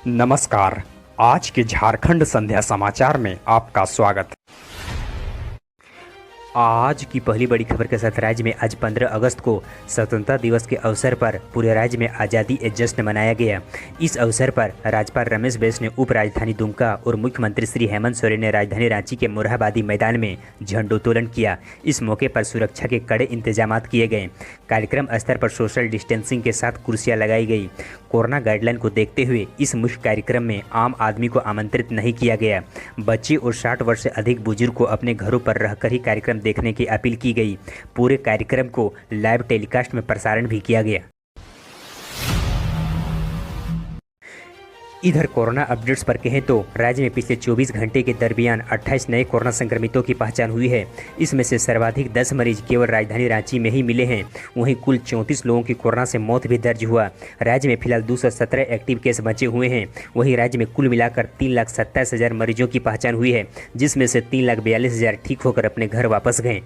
नमस्कार। आज के झारखंड संध्या समाचार में आपका स्वागत। आज की पहली बड़ी खबर के साथ राज्य में आज 15 अगस्त को स्वतंत्रता दिवस के अवसर पर पूरे राज्य में आज़ादी जश्न मनाया गया। इस अवसर पर राज्यपाल रमेश बैस ने उप राजधानी दुमका और मुख्यमंत्री श्री हेमंत सोरेन ने राजधानी रांची के मोरहाबादी मैदान में झंडोत्तोलन किया। इस मौके पर सुरक्षा के कड़े इंतजाम किए गए। कार्यक्रम स्थल पर सोशल डिस्टेंसिंग के साथ कुर्सियां लगाई गई। कोरोना गाइडलाइन को देखते हुए इस मुख्य कार्यक्रम में आम आदमी को आमंत्रित नहीं किया गया। बच्चे और 60 वर्ष से अधिक बुजुर्ग को अपने घरों पर रहकर ही कार्यक्रम देखने की अपील की गई। पूरे कार्यक्रम को लाइव टेलीकास्ट में प्रसारण भी किया गया। इधर कोरोना अपडेट्स पर कहें तो राज्य में पिछले 24 घंटे के दरमियान 28 नए कोरोना संक्रमितों की पहचान हुई है। इसमें से सर्वाधिक 10 मरीज केवल राजधानी रांची में ही मिले हैं। वहीं कुल 34 लोगों की कोरोना से मौत भी दर्ज हुआ। राज्य में फिलहाल 217 एक्टिव केस बचे हुए हैं। वहीं राज्य में कुल मिलाकर 3,27,000 मरीजों की पहचान हुई है, जिसमें से 3,42,000 ठीक होकर अपने घर वापस गए।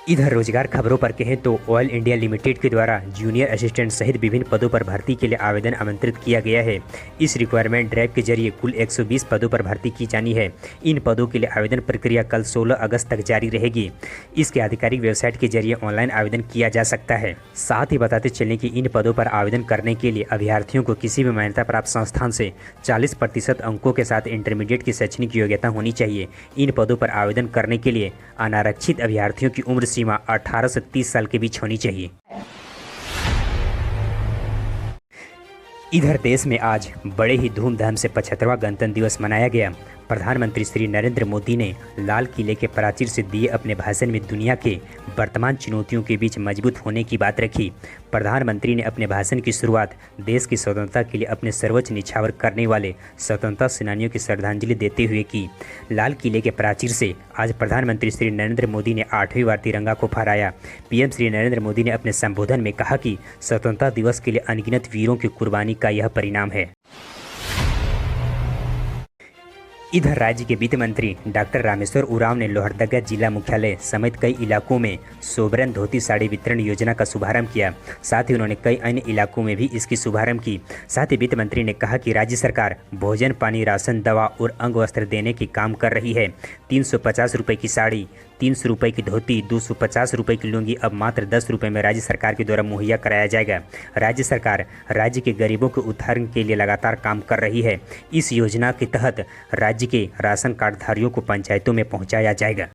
इधर रोजगार खबरों पर कहें तो ऑयल इंडिया लिमिटेड के द्वारा जूनियर असिस्टेंट सहित विभिन्न पदों पर भर्ती के लिए आवेदन आमंत्रित किया गया है। इस रिक्वायरमेंट ड्राइव के जरिए कुल 120 पदों पर भर्ती की जानी है। इन पदों के लिए आवेदन प्रक्रिया कल 16 अगस्त तक जारी रहेगी। इसके आधिकारिक वेबसाइट के जरिए ऑनलाइन आवेदन किया जा सकता है। साथ ही बताते चलें कि इन पदों पर आवेदन करने के लिए अभ्यर्थियों को किसी भी मान्यता प्राप्त संस्थान से 40% अंकों के साथ इंटरमीडिएट की शैक्षणिक योग्यता होनी चाहिए। इन पदों पर आवेदन करने के लिए अनारक्षित अभ्यर्थियों की उम्र सीमा 18 से 30 साल के बीच होनी चाहिए। इधर देश में आज बड़े ही धूमधाम से 75वां गणतंत्र दिवस मनाया गया। प्रधानमंत्री श्री नरेंद्र मोदी ने लाल किले के प्राचीर से दिए अपने भाषण में दुनिया के वर्तमान चुनौतियों के बीच मजबूत होने की बात रखी। प्रधानमंत्री ने अपने भाषण की शुरुआत देश की स्वतंत्रता के लिए अपने सर्वोच्च निछावर करने वाले स्वतंत्रता सेनानियों की श्रद्धांजलि देते हुए की। लाल किले के प्राचीर से आज प्रधानमंत्री श्री नरेंद्र मोदी ने 8वीं बार तिरंगा को फहराया। पीएम श्री नरेंद्र मोदी ने अपने संबोधन में कहा कि स्वतंत्रता दिवस के लिए अनगिनत वीरों की कुर्बानी का यह परिणाम है। इधर राज्य के वित्त मंत्री डॉक्टर रामेश्वर उरांव ने लोहरदगा जिला मुख्यालय समेत कई इलाकों में सोबरन धोती साड़ी वितरण योजना का शुभारंभ किया। साथ ही उन्होंने कई अन्य इलाकों में भी इसकी शुभारंभ की। साथ ही वित्त मंत्री ने कहा कि राज्य सरकार भोजन, पानी, राशन, दवा और अंग वस्त्र देने की काम कर रही है। 350 रुपये की साड़ी, 300 रुपये की धोती, 250 रुपये की लुंगी अब मात्र 10 रुपये में राज्य सरकार के द्वारा मुहैया कराया जाएगा। राज्य सरकार राज्य के गरीबों के उत्थान के लिए लगातार काम कर रही है। इस योजना के तहत राज्य के राशन कार्डधारियों को पंचायतों में पहुंचाया जाएगा।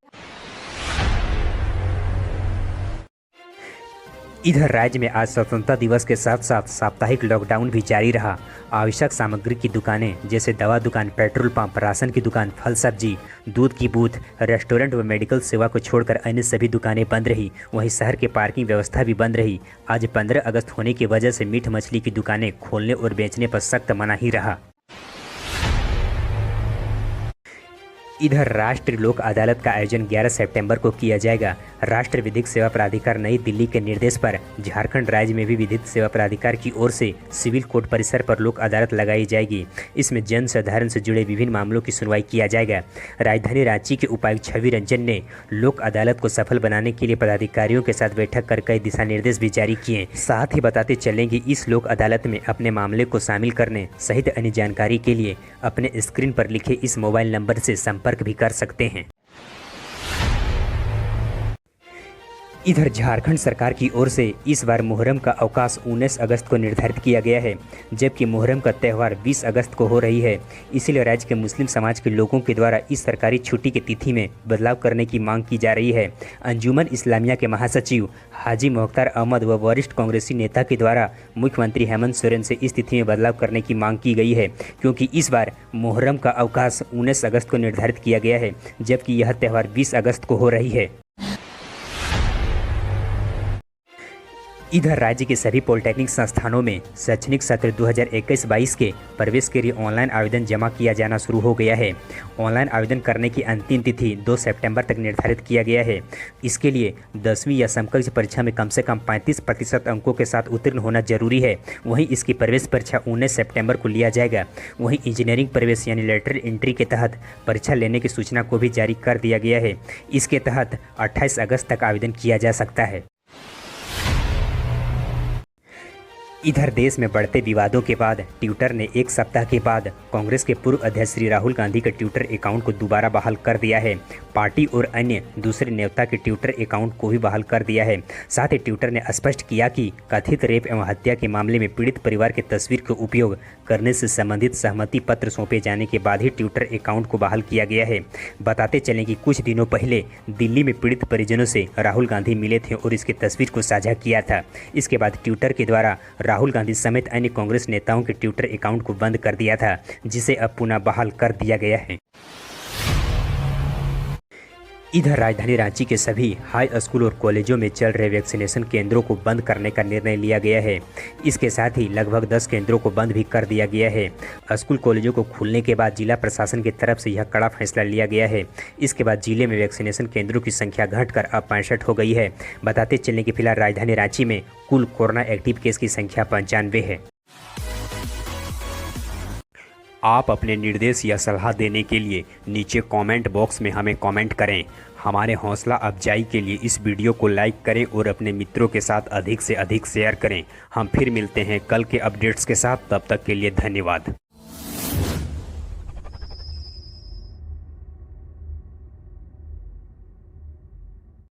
इधर राज्य में आज स्वतंत्रता दिवस के साथ साथ साप्ताहिक लॉकडाउन भी जारी रहा। आवश्यक सामग्री की दुकानें जैसे दवा दुकान, पेट्रोल पंप, राशन की दुकान, फल सब्जी, दूध की बूथ, रेस्टोरेंट व मेडिकल सेवा को छोड़कर अन्य सभी दुकानें बंद रही। वहीं शहर की पार्किंग व्यवस्था भी बंद रही। आज 15 अगस्त होने की वजह से मीट मछली की दुकानें खोलने और बेचने पर सख्त मनाही रहा। इधर राष्ट्रीय लोक अदालत का आयोजन 11 सितंबर को किया जाएगा। राष्ट्रीय विधिक सेवा प्राधिकार नई दिल्ली के निर्देश पर झारखंड राज्य में भी विधिक सेवा प्राधिकार की ओर से सिविल कोर्ट परिसर पर लोक अदालत लगाई जाएगी। इसमें जन साधारण से जुड़े विभिन्न मामलों की सुनवाई किया जाएगा। राजधानी रांची के उपायुक्त छवि रंजन ने लोक अदालत को सफल बनाने के लिए पदाधिकारियों के साथ बैठक कर कई दिशा निर्देश भी जारी किए। साथ ही बताते चलें कि इस लोक अदालत में अपने मामले को शामिल करने सहित अन्य जानकारी के लिए अपने स्क्रीन पर लिखे इस मोबाइल नंबर से संपर्क भी कर सकते हैं। इधर झारखंड सरकार की ओर से इस बार मुहर्रम का अवकाश 19 अगस्त को निर्धारित किया गया है, जबकि मुहर्रम का त्यौहार 20 अगस्त को हो रही है। इसीलिए राज्य के मुस्लिम समाज के लोगों के द्वारा इस सरकारी छुट्टी की तिथि में बदलाव करने की मांग की जा रही है। अंजुमन इस्लामिया के महासचिव हाजी मुख्तार अहमद व वरिष्ठ कांग्रेसी नेता के द्वारा मुख्यमंत्री हेमंत सोरेन से इस तिथि में बदलाव करने की मांग की गई है, क्योंकि इस बार मुहर्रम का अवकाश 19 अगस्त को निर्धारित किया गया है, जबकि यह त्यौहार 20 अगस्त को हो रही है। इधर राज्य के सभी पॉलिटेक्निक संस्थानों में शैक्षणिक सत्र 2021-22 के प्रवेश के लिए ऑनलाइन आवेदन जमा किया जाना शुरू हो गया है। ऑनलाइन आवेदन करने की अंतिम तिथि 2 सितंबर तक निर्धारित किया गया है। इसके लिए 10वीं या समकक्ष परीक्षा में कम से कम 35% अंकों के साथ उत्तीर्ण होना जरूरी है। वहीं इसकी प्रवेश परीक्षा 19 सितंबर को लिया जाएगा। वहीं इंजीनियरिंग प्रवेश यानी लेटरल एंट्री के तहत परीक्षा लेने की सूचना को भी जारी कर दिया गया है। इसके तहत 28 अगस्त तक आवेदन किया जा सकता है। इधर देश में बढ़ते विवादों के बाद ट्विटर ने एक सप्ताह के बाद कांग्रेस के पूर्व अध्यक्ष श्री राहुल गांधी के ट्विटर अकाउंट को दोबारा बहाल कर दिया है। पार्टी और अन्य दूसरे नेता के ट्विटर अकाउंट को भी बहाल कर दिया है। साथ ही ट्विटर ने स्पष्ट किया कि कथित रेप एवं हत्या के मामले में पीड़ित परिवार की तस्वीर का उपयोग करने से संबंधित सहमति पत्र सौंपे जाने के बाद ही ट्विटर अकाउंट को बहाल किया गया है। बताते चलें कि कुछ दिनों पहले दिल्ली में पीड़ित परिजनों से राहुल गांधी मिले थे और इसकी तस्वीर को साझा किया था। इसके बाद ट्विटर के द्वारा राहुल गांधी समेत अन्य कांग्रेस नेताओं के ट्विटर अकाउंट को बंद कर दिया था, जिसे अब पुनः बहाल कर दिया गया है। इधर राजधानी रांची के सभी हाई स्कूल और कॉलेजों में चल रहे वैक्सीनेशन केंद्रों को बंद करने का निर्णय लिया गया है। इसके साथ ही लगभग 10 केंद्रों को बंद भी कर दिया गया है। स्कूल कॉलेजों को खुलने के बाद जिला प्रशासन की तरफ से यह कड़ा फैसला लिया गया है। इसके बाद जिले में वैक्सीनेशन केंद्रों की संख्या घटकर अब 65 हो गई है। बताते चलने कि फिलहाल राजधानी रांची में कुल कोरोना एक्टिव केस की संख्या 95 है। आप अपने निर्देश या सलाह देने के लिए नीचे कमेंट बॉक्स में हमें कमेंट करें। हमारे हौसला अफजाई के लिए इस वीडियो को लाइक करें और अपने मित्रों के साथ अधिक से अधिक शेयर करें। हम फिर मिलते हैं कल के अपडेट्स के साथ, तब तक के लिए धन्यवाद।